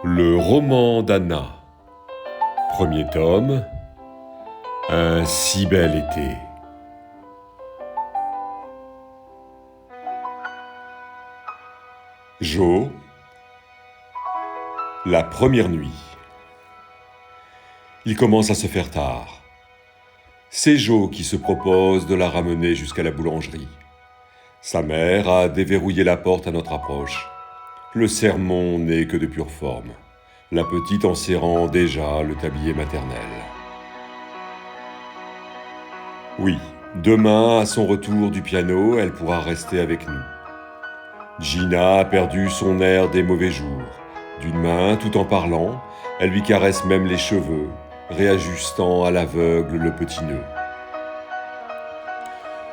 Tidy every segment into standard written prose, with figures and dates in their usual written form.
Le roman d'Anna. Premier tome. Un si bel été. Jo. La première nuit. Il commence à se faire tard. C'est Jo qui se propose de la ramener jusqu'à la boulangerie. Sa mère a déverrouillé la porte à notre approche. Le sermon n'est que de pure forme, la petite en serrant déjà le tablier maternel. Oui, demain, à son retour du piano, elle pourra rester avec nous. Gina a perdu son air des mauvais jours. D'une main, tout en parlant, elle lui caresse même les cheveux, réajustant à l'aveugle le petit nœud.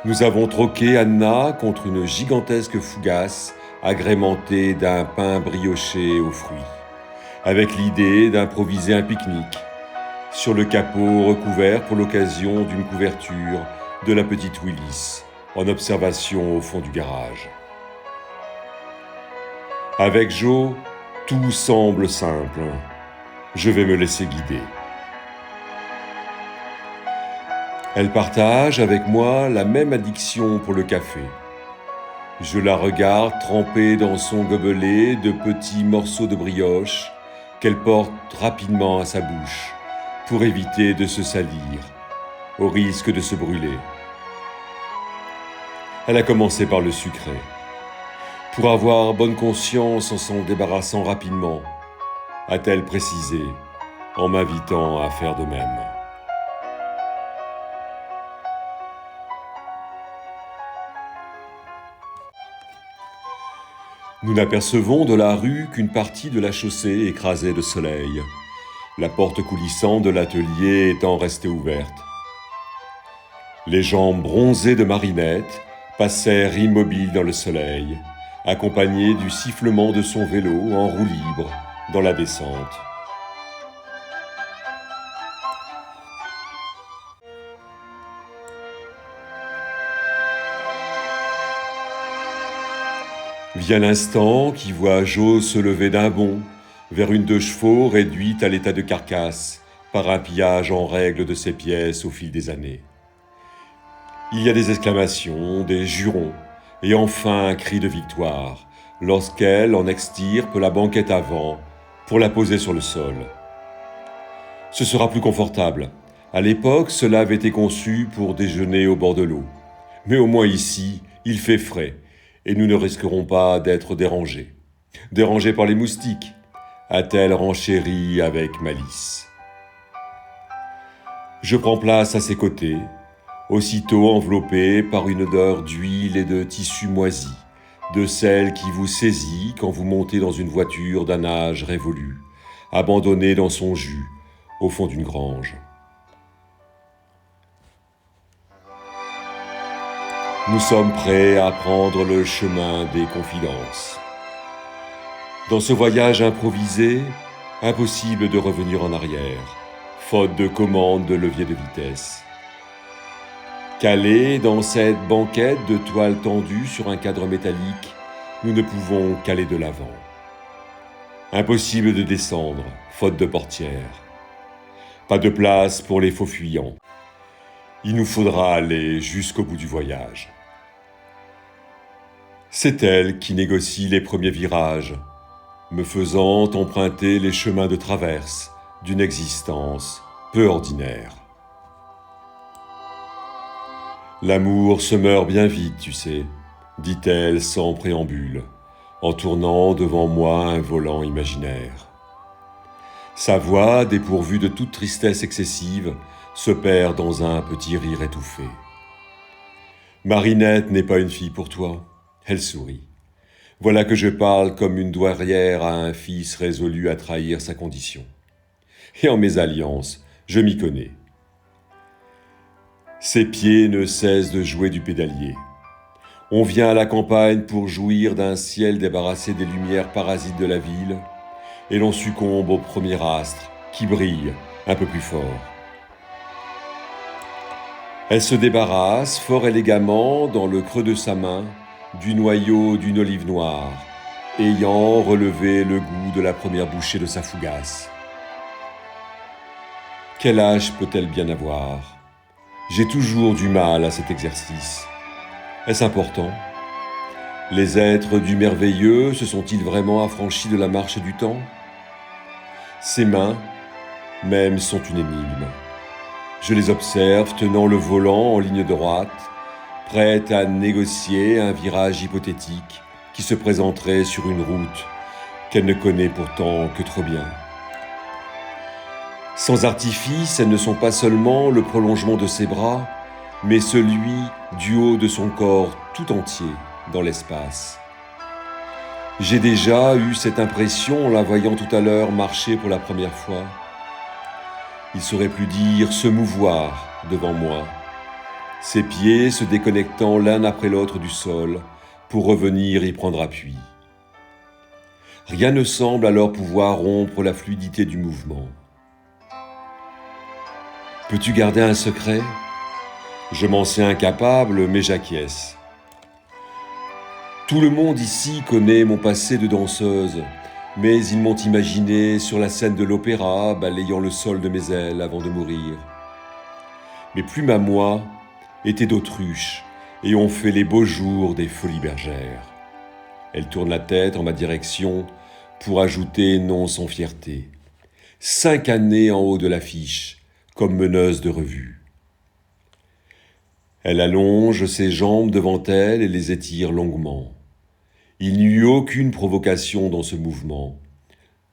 Nous avons troqué Anna contre une gigantesque fougasse agrémentée d'un pain brioché aux fruits, avec l'idée d'improviser un pique-nique, sur le capot recouvert pour l'occasion d'une couverture de la petite Willis, en observation au fond du garage. Avec Jo, tout semble simple. Je vais me laisser guider. Elle partage avec moi la même addiction pour le café. Je la regarde tremper dans son gobelet de petits morceaux de brioche qu'elle porte rapidement à sa bouche pour éviter de se salir, au risque de se brûler. Elle a commencé par le sucré, pour avoir bonne conscience en s'en débarrassant rapidement, a-t-elle précisé, en m'invitant à faire de même. Nous n'apercevons de la rue qu'une partie de la chaussée écrasée de soleil, la porte coulissante de l'atelier étant restée ouverte. Les jambes bronzées de Marinette passèrent immobiles dans le soleil, accompagnées du sifflement de son vélo en roue libre dans la descente. Vient l'instant qui voit Jo se lever d'un bond vers une 2 chevaux réduite à l'état de carcasse par un pillage en règle de ses pièces au fil des années. Il y a des exclamations, des jurons, et enfin un cri de victoire, lorsqu'elle en extirpe la banquette avant pour la poser sur le sol. Ce sera plus confortable. À l'époque, cela avait été conçu pour déjeuner au bord de l'eau. Mais au moins ici, il fait frais, et nous ne risquerons pas d'être dérangés. Dérangés par les moustiques, a-t-elle renchéri avec malice. Je prends place à ses côtés, aussitôt enveloppé par une odeur d'huile et de tissu moisi, de celle qui vous saisit quand vous montez dans une voiture d'un âge révolu, abandonnée dans son jus, au fond d'une grange. Nous sommes prêts à prendre le chemin des confidences. Dans ce voyage improvisé, impossible de revenir en arrière, faute de commande de levier de vitesse. Calés dans cette banquette de toile tendue sur un cadre métallique, nous ne pouvons qu'aller de l'avant. Impossible de descendre, faute de portière. Pas de place pour les faux fuyants. Il nous faudra aller jusqu'au bout du voyage. C'est elle qui négocie les premiers virages, me faisant emprunter les chemins de traverse d'une existence peu ordinaire. L'amour se meurt bien vite, tu sais, dit-elle sans préambule, en tournant devant moi un volant imaginaire. Sa voix, dépourvue de toute tristesse excessive, se perd dans un petit rire étouffé. Marinette n'est pas une fille pour toi, elle sourit. Voilà que je parle comme une douairière à un fils résolu à trahir sa condition. Et en mésalliance, je m'y connais. Ses pieds ne cessent de jouer du pédalier. On vient à la campagne pour jouir d'un ciel débarrassé des lumières parasites de la ville, et l'on succombe au premier astre qui brille un peu plus fort. Elle se débarrasse fort élégamment, dans le creux de sa main, du noyau d'une olive noire, ayant relevé le goût de la première bouchée de sa fougasse. Quel âge peut-elle bien avoir? J'ai toujours du mal à cet exercice. Est-ce important? Les êtres du merveilleux se sont-ils vraiment affranchis de la marche du temps? Ses mains, même, sont une énigme. Je les observe tenant le volant en ligne droite, prêtes à négocier un virage hypothétique qui se présenterait sur une route qu'elle ne connaît pourtant que trop bien. Sans artifice, elles ne sont pas seulement le prolongement de ses bras, mais celui du haut de son corps tout entier dans l'espace. J'ai déjà eu cette impression en la voyant tout à l'heure marcher pour la première fois. Il saurait plus dire se mouvoir devant moi, ses pieds se déconnectant l'un après l'autre du sol pour revenir y prendre appui. Rien ne semble alors pouvoir rompre la fluidité du mouvement. Peux-tu garder un secret? Je m'en sais incapable, mais j'acquiesce. Tout le monde ici connaît mon passé de danseuse, mais ils m'ont imaginé sur la scène de l'opéra, balayant le sol de mes ailes avant de mourir. Mes plumes à moi étaient d'autruche et ont fait les beaux jours des folies bergères. Elle tourne la tête en ma direction pour ajouter non sans fierté. 5 années en haut de l'affiche, comme meneuse de revue. Elle allonge ses jambes devant elle et les étire longuement. Il n'y eut aucune provocation dans ce mouvement.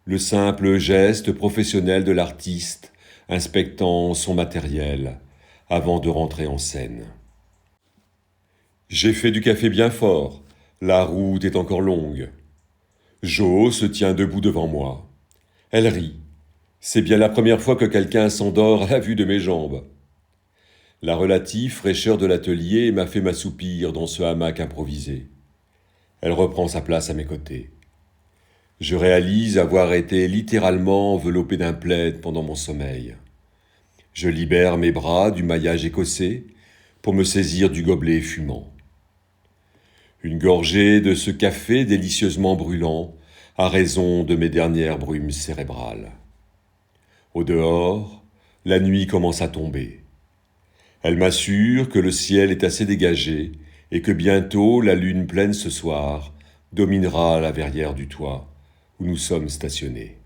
Le simple geste professionnel de l'artiste inspectant son matériel avant de rentrer en scène. J'ai fait du café bien fort. La route est encore longue. Jo se tient debout devant moi. Elle rit. C'est bien la première fois que quelqu'un s'endort à la vue de mes jambes. La relative fraîcheur de l'atelier m'a fait m'assoupir dans ce hamac improvisé. Elle reprend sa place à mes côtés. Je réalise avoir été littéralement enveloppé d'un plaid pendant mon sommeil. Je libère mes bras du maillage écossais pour me saisir du gobelet fumant. Une gorgée de ce café délicieusement brûlant à raison de mes dernières brumes cérébrales. Au dehors, la nuit commence à tomber. Elle m'assure que le ciel est assez dégagé et que bientôt la lune pleine ce soir dominera la verrière du toit où nous sommes stationnés.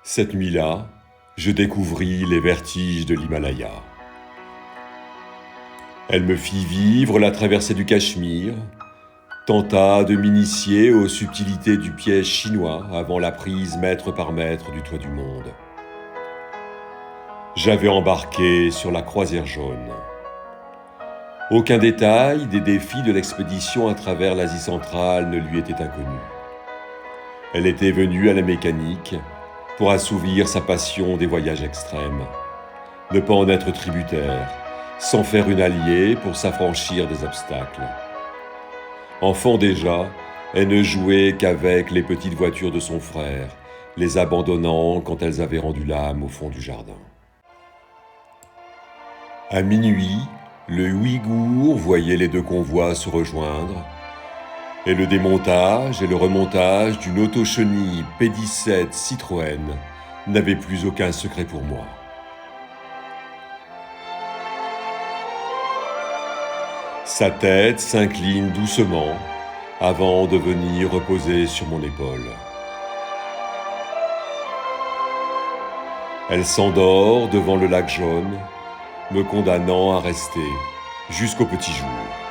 Cette nuit-là, je découvris les vertiges de l'Himalaya. Elle me fit vivre la traversée du Cachemire, tenta de m'initier aux subtilités du piège chinois avant la prise mètre par mètre du toit du monde. J'avais embarqué sur la croisière jaune. Aucun détail des défis de l'expédition à travers l'Asie centrale ne lui était inconnu. Elle était venue à la mécanique pour assouvir sa passion des voyages extrêmes, ne pas en être tributaire, s'en faire une alliée pour s'affranchir des obstacles. Enfant déjà, elle ne jouait qu'avec les petites voitures de son frère, les abandonnant quand elles avaient rendu l'âme au fond du jardin. À minuit, le Ouïghour voyait les deux convois se rejoindre, et le démontage et le remontage d'une auto-chenille P17 Citroën n'avaient plus aucun secret pour moi. Sa tête s'incline doucement avant de venir reposer sur mon épaule. Elle s'endort devant le lac jaune, me condamnant à rester jusqu'au petit jour.